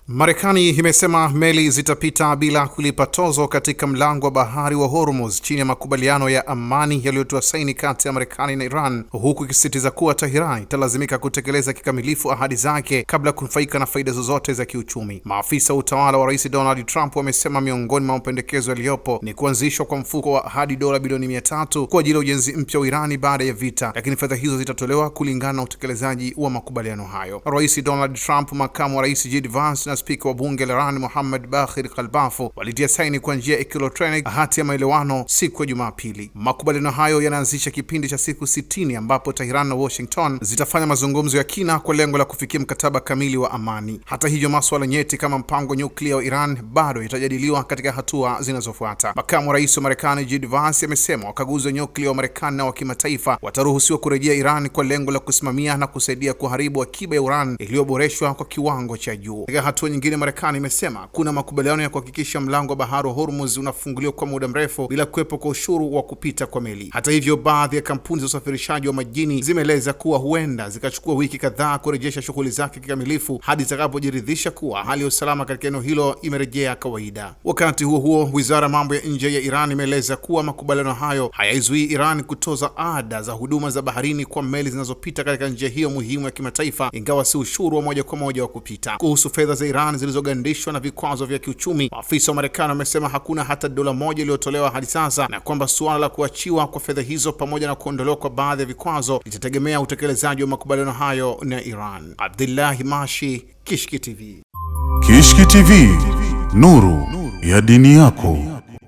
Marekani imesema meli zitapita bila kulipa tozo katika mlango wa bahari wa Hormuz chini ya makubaliano ya amani yaliyotiwa saini kati ya Marekani na Iran, huku ikisisitiza kuwa Tehran italazimika kutekeleza kikamilifu ahadi zake kabla ya kunufaika na faida zozote za kiuchumi. Maafisa wa utawala wa Rais Donald Trump wamesema miongoni mwa mapendekezo yaliyopo ni kuanzishwa kwa mfuko wa hadi dola bilioni 300 kwa ajili ya ujenzi mpya wa Irani baada ya vita, lakini fedha hizo zitatolewa kulingana na utekelezaji wa makubaliano hayo. Rais Donald Trump, makamu wa rais JD Vance na spika wa bunge la Iran Mohammad Baghir Khalbaf walitia saini kwa njia ya electronic hati ya maelewano siku ya Jumapili. Makubaliano hayo yanaanzisha kipindi cha siku 60 ambapo Tehran na Washington zitafanya mazungumzo ya kina kwa lengo la kufikia mkataba kamili wa amani. Hata hivyo, masuala nyeti kama mpango wa nyuklia wa Iran bado yatajadiliwa katika hatua zinazofuata. Makamu wa rais wa Marekani JD Vance amesema wakaguzi wa nyuklia wa Marekani na wa kimataifa wataruhusiwa kurejea Iran kwa lengo la kusimamia na kusaidia kuharibu akiba ya uran iliyoboreshwa kwa kiwango cha juu. Katika hatua nyingine, Marekani imesema kuna makubaliano ya kuhakikisha mlango wa bahari wa Hormuz unafunguliwa kwa muda mrefu bila kuwepo kwa ushuru wa kupita kwa meli. Hata hivyo, baadhi ya kampuni za usafirishaji wa majini zimeeleza kuwa huenda zikachukua wiki kadhaa kurejesha shughuli zake kikamilifu hadi zitakapojiridhisha kuwa hali ya usalama katika eneo hilo imerejea kawaida. Wakati huo huo, wizara ya mambo ya nje ya Iran imeeleza kuwa makubaliano hayo hayaizuii Iran kutoza ada za huduma za baharini kwa meli zinazopita katika njia hiyo muhimu ya kimataifa, ingawa si ushuru wa moja kwa moja wa kupita. Kuhusu fedha za Iran zilizogandishwa na vikwazo vya kiuchumi, maafisa wa Marekani wamesema hakuna hata dola moja iliyotolewa hadi sasa, na kwamba suala la kuachiwa kwa fedha hizo pamoja na kuondolewa kwa baadhi ya vikwazo litategemea utekelezaji wa makubaliano hayo na Iran. Abdullahi Mashi, Kishki TV. Kishki TV, nuru ya dini yako.